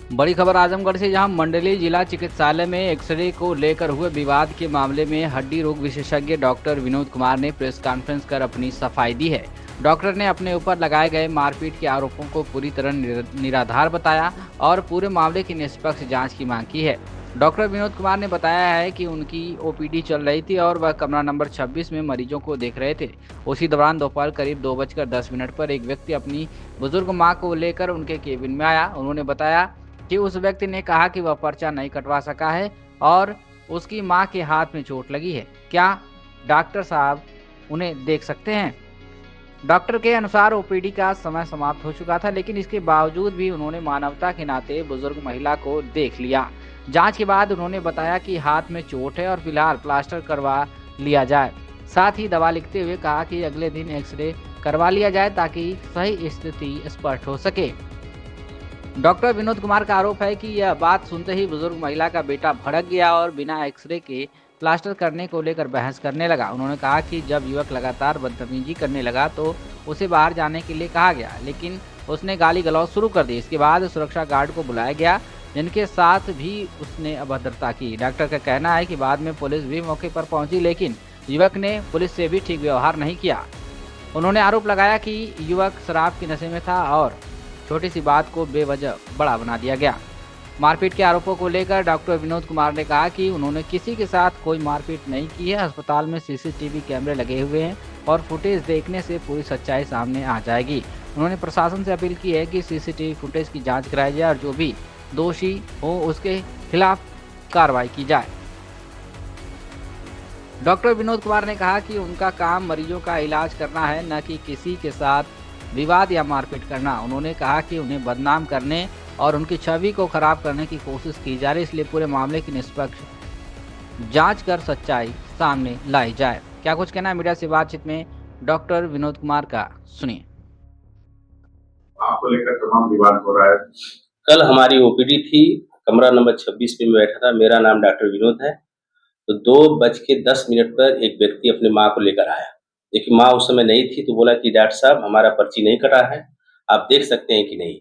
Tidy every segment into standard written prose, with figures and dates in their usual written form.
बड़ी खबर आजमगढ़ से, जहां मंडली जिला चिकित्सालय में एक्सरे को लेकर हुए विवाद के मामले में हड्डी रोग विशेषज्ञ डॉक्टर विनोद कुमार ने प्रेस कॉन्फ्रेंस कर अपनी सफाई दी है। डॉक्टर ने अपने ऊपर लगाए गए मारपीट के आरोपों को पूरी तरह निराधार बताया और पूरे मामले की निष्पक्ष जांच की मांग की है। डॉक्टर विनोद कुमार ने बताया है कि उनकी ओपीडी चल रही थी और वह कमरा नंबर 26 में मरीजों को देख रहे थे। उसी दौरान दोपहर करीब 2:10 पर एक व्यक्ति अपनी बुजुर्ग मां को लेकर उनके केबिन में आया। उन्होंने बताया कि उस व्यक्ति ने कहा कि वह पर्चा नहीं कटवा सका है और उसकी मां के हाथ में चोट लगी है। क्या डॉक्टर साहब उन्हें देख सकते हैं? डॉक्टर के अनुसार ओपीडी का समय समाप्त हो चुका था, लेकिन इसके बावजूद भी उन्होंने मानवता के नाते बुजुर्ग महिला को देख लिया। जांच के बाद उन्होंने बताया कि हाथ में चोट है और फिलहाल प्लास्टर करवा लिया जाए। साथ ही दवा लिखते हुए कहा कि अगले दिन एक्सरे करवा लिया जाए ताकि सही स्थिति स्पष्ट हो सके। डॉक्टर विनोद कुमार का आरोप है कि यह बात सुनते ही बुजुर्ग महिला का बेटा भड़क गया और बिना एक्सरे के प्लास्टर करने को लेकर बहस करने लगा। उन्होंने कहा कि जब युवक लगातार बदतमीजी करने लगा तो उसे बाहर जाने के लिए कहा गया, लेकिन उसने गाली गलौज शुरू कर दी। इसके बाद सुरक्षा गार्ड को बुलाया गया, जिनके साथ भी उसने अभद्रता की। डॉक्टर का कहना है कि बाद में पुलिस भी मौके पर पहुंची, लेकिन युवक ने पुलिस से भी ठीक व्यवहार नहीं किया। उन्होंने आरोप लगाया कि युवक शराब के नशे में था और छोटी सी बात को बेवजह बड़ा बना दिया गया। मारपीट के आरोपों को लेकर डॉक्टर विनोद कुमार ने कहा कि उन्होंने किसी के साथ कोई मारपीट नहीं की है। अस्पताल में सीसीटीवी कैमरे लगे हुए हैं और फुटेज देखने से पूरी सच्चाई सामने आ जाएगी। उन्होंने प्रशासन से अपील की है कि सीसीटीवी फुटेज की जांच कराई जाए और जो भी दोषी हो उसके खिलाफ कार्रवाई की जाए। डॉक्टर विनोद कुमार ने कहा कि उनका काम मरीजों का इलाज करना है, न कि किसी के साथ विवाद या मारपीट करना। उन्होंने कहा कि उन्हें बदनाम करने और उनकी छवि को खराब करने की कोशिश की जा रही है, इसलिए पूरे मामले की निष्पक्ष जांच कर सच्चाई सामने लाई जाए। क्या कुछ कहना है मीडिया से बातचीत में डॉक्टर विनोद कुमार का, सुनिए। आपको लेकर तमाम विवाद हो रहा है। कल हमारी ओपीडी थी, कमरा नंबर 26 पे मैं बैठा था। मेरा नाम डॉक्टर विनोद है। तो 2:10 पर एक व्यक्ति अपनी माँ को लेकर आया। देखिए माँ उस समय नहीं थी, तो बोला कि डॉक्टर साहब हमारा पर्ची नहीं कटा है, आप देख सकते हैं कि नहीं?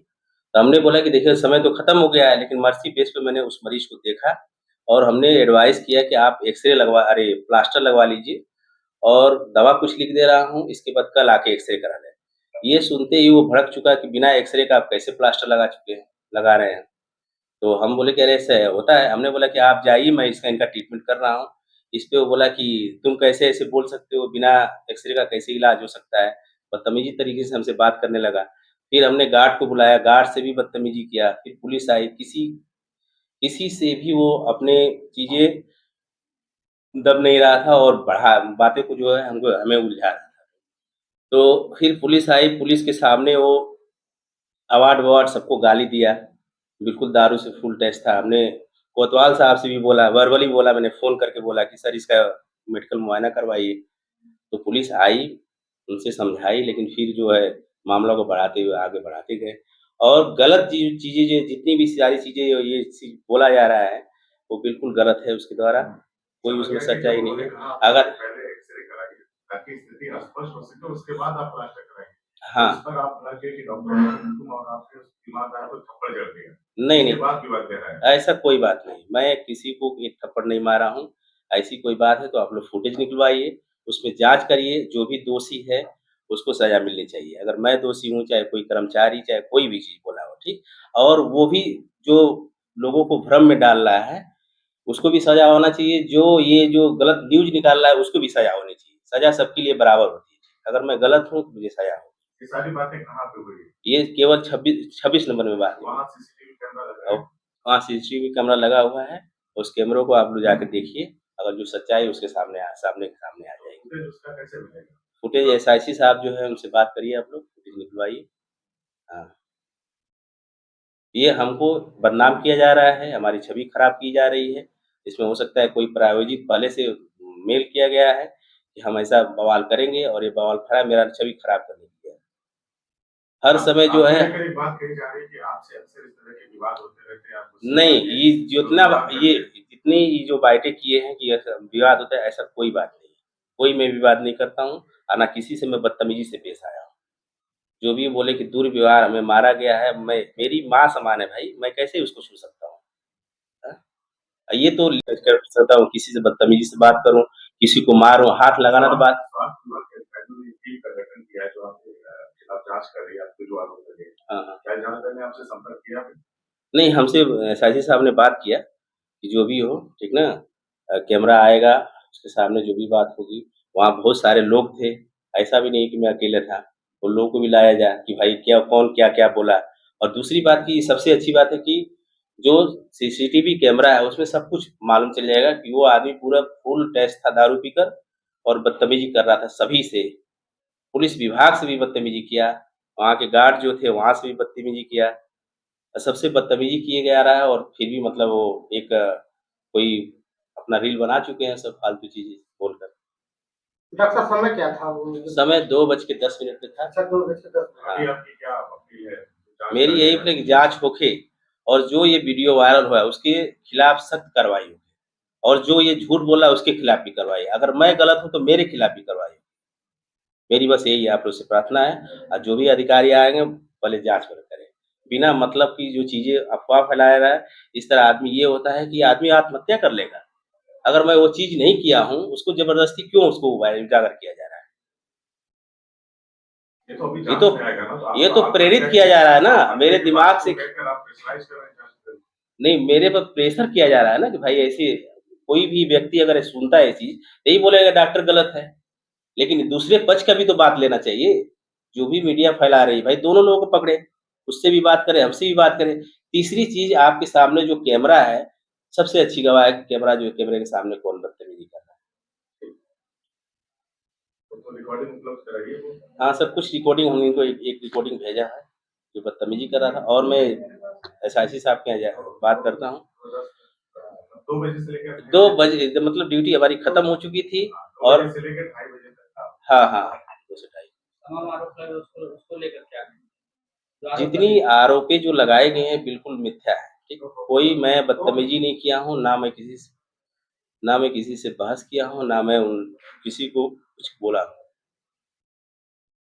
तो हमने बोला कि देखिए समय तो खत्म हो गया है, लेकिन मर्सी बेस पे मैंने उस मरीज को देखा और हमने एडवाइस किया कि आप प्लास्टर लगवा लीजिए और दवा कुछ लिख दे रहा हूँ, इसके बाद कल आके एक्सरे करा लें। ये सुनते ही वो भड़क चुका कि बिना एक्सरे का आप कैसे प्लास्टर लगा रहे हैं। तो हम बोले कि अरे ऐसा होता है। हमने बोला कि आप जाइए, मैं इनका ट्रीटमेंट कर रहा हूँ। इस पे वो बोला कि तुम कैसे ऐसे बोल सकते हो, बिना एक्सरे का कैसे इलाज हो सकता है? बदतमीजी तरीके से हमसे बात करने लगा। फिर हमने गार्ड को बुलाया, गार्ड से भी बदतमीजी किया। फिर पुलिस आई, किसी किसी से भी वो अपने चीज़ें दब नहीं रहा था और बातें को जो है हमको हमें उलझा रहा था। तो फिर पुलिस आई, पुलिस के सामने वो अवार्ड-ववार्ड सबको गाली दिया। बिल्कुल दारू से फुल टैक्स था। हमने कोतवाल साहब से भी बोला, वर्बली बोला, मैंने फ़ोन करके बोला कि सर इसका मेडिकल मुआयना करवाइए। तो पुलिस आई, उनसे समझाई, लेकिन फिर जो है मामला को बढ़ाते हुए आगे बढ़ाते गए और गलत चीज़ें जो जितनी भी सारी चीज़ें ये बोला जा रहा है, वो बिल्कुल गलत है उसके द्वारा, कोई उसमें सच्चाई नहीं है। अगर पहले एक्स-रे कराइए, ताकि स्थिति स्पष्ट हो सके, उसके बाद आप प्लास्टर कराएँ। हाँ। उस पर आप लगे कि डॉक्टर ने तुम और आपके उस ईमानदार को थप्पड़ जड़ दिया। नहीं, नहीं। बात की बात कह रहा है। ऐसा कोई बात नहीं। मैं किसी को एक थप्पड़ नहीं मारा हूँ। ऐसी कोई बात है तो आप लोग फुटेज निकलवाइए, उसमें जाँच करिए, जो भी दोषी है उसको सज़ा मिलनी चाहिए। अगर मैं दोषी हूँ, चाहे कोई कर्मचारी, चाहे कोई भी चीज़ बोला हो, ठीक? और वो भी जो लोगों को भ्रम में डाल रहा है, उसको भी सज़ा होना चाहिए। जो गलत न्यूज़ निकाल रहा है, उसको भी सज़ा होनी चाहिए। सज़ा सबके लिए बराबर होती है। अगर मैं गलत हूँ, तो मुझे सज़ा हो। ये सारी बातें कहाँ पे हुई? ये केवल 26 नंबर में बात हुई। वहाँ सीसीटीवी कैमरा लगा है? वहाँ सीसीटीवी कैमरा लगा हुआ है। उस कैमरों को आप लोग जाके देखिए। अगर जो सच्चाई है उसके सामने के सामने आ जाएगी। फुटेज उसका कैसे मिलेगा? फुटेज एसआईसी साहब जो है उनसे बात करिए आप लोग, फुटेज निकलवाइए। हाँ। ये हमको बदनाम किया जा रहा है, हमारी छवि खराब की जा रही है। इसमें हो सकता है कोई प्रायोजित पहले से मेल किया गया है कि हम ऐसा बवाल करेंगे और ये बवाल मेरा छवि खराब करने के लिए है। हर समय जो है बात कही जा रही है कि आपसे अक्सर इस तरह के विवाद होते रहते हैं, आप नहीं, ये जितनी ये जो बातें किए हैं कि ऐसा विवाद होता है, ऐसा कोई बात नहीं है। कोई मैं विवाद नहीं करता हूँ और ना किसी से मैं बदतमीजी से पेश आया हूँ। जो भी बोले कि दुर्व्यवहार, हमें मारा गया है, मैं मेरी माँ समान है भाई, मैं कैसे उसको छू सकता हूँ? हाँ? ये तो कर सकता हूँ, किसी से बदतमीजी से बात करूँ, किसी को मारूँ, हाथ लगाना तो बात। स्वास्थ्य विभाग के अधिकारियों ने टीम का गठन किया है जो आपके खिलाफ जांच कर रही है, आपके जो आरोप लगे हैं। हाँ, हाँ। क्या जानकारी ने आपसे संपर्क किया है? नहीं, हमसे साजिद साहब ने बात किया कि जो भी हो, ठीक ना? कैमरा आएगा, उसके सामने जो भी बात होगी, वहाँ बहुत सारे लोग थे, ऐसा भी नहीं कि मैं अकेले था। उन लोगों को भी लाया जाए कि भाई क्या कौन क्या-क्या बोला। और दूसरी बात की सबसे अच्छी बात है कि जो सीसीटीवी कैमरा है, उसमें सब कुछ मालूम चल जाएगा कि वो आदमी पूरा फुल टेस्ट था दारू पीकर और बदतमीज़ी कर रहा था सभी से। पुलिस विभाग से भी बदतमीज़ी किया, वहाँ के गार्ड जो थे, वहाँ से भी बदतमीज़ी किया। सबसे बदतमीज़ी किए जा रहा है और फिर भी मतलब वो एक कोई अपना रील बना चुके हैं सब फालतू चीज़ें बोलकर। डॉक्टर साहब समय क्या था वो? समय 2:10 पे था। अच्छा 2 बजे से 10 हाँ। अभी आपकी क्या अपील है? मेरी यही अपील है कि जाँच होखे और जो ये वीडियो वायरल हुआ है उसके खिलाफ सख्त कार्रवाई हो और जो ये झूठ बोला उसके खिलाफ भी कार्रवाई। अगर मैं गलत हूँ तो मेरे खिलाफ भी कार्रवाई हो। मेरी बस यही आप लोग से प्रार्थना है और जो भी अधिकारी आएँगे पहले जाँच पड़ताल करें। बिना मतलब की जो चीज़ें अफ़वाह फैलाया रहा है, इस तरह आदमी ये होता है कि आदमी आत्महत्या कर लेगा। अगर मैं वो चीज़ नहीं किया हूँ, उसको ज़बरदस्ती क्यों उसको उजागर किया जा रहा है? ये तो अभी ये जांच तो में आएगा ना, ये तो प्रेरित किया जा रहा है ना, मेरे दिमाग से कहकर आप प्रेशराइज़ कर रहे हैं जांच के लिए। नहीं, मेरे पर प्रेशर किया जा रहा है ना कि भाई ऐसे कोई भी व्यक्ति अगर सुनता है ये चीज़, यही बोलेगा डॉक्टर गलत है। लेकिन दूसरे पक्ष का भी तो बात लेना चाहिए। जो भी मीडिया फैला रही है, भाई दोनों लोगों को पकड़े, उससे भी बात करें, हमसे भी बात करें। तीसरी चीज़ आपके सामने जो कैमरा है, सबसे अच्छी गवाह है कि कैमरा जो है, कैमरे के सामने कौन बदतमीज़ी कर रहा है। तो रिकॉर्डिंग उपलब्ध कराइए वो। हाँ, सब कुछ रिकॉर्डिंग हमने इनको एक रिकॉर्डिंग भेजा है, जो बदतमीज़ी कर रहा था और मैं एसआईसी साहब के यहाँ जा बात करता हूँ। 2 बजे से लेकर 2 बजे मतलब ड्यूटी हमारी खत्म हो चुकी थी 2 और बजे से लेकर 2:30 बजे तक था। हाँ, हाँ, 2 से ढाई। तमाम आरोप लगे उसको लेकर क्या है? जो आरोप जितनी आरोपी जो लगाए गए हैं बिल्कुल मिथ्या है, ठीक? कोई मैं बदतमीज़ी नहीं किया हूँ, ना मैं किसी से बहस किया हूँ, ना मैं किसी को कुछ बोला हूँ।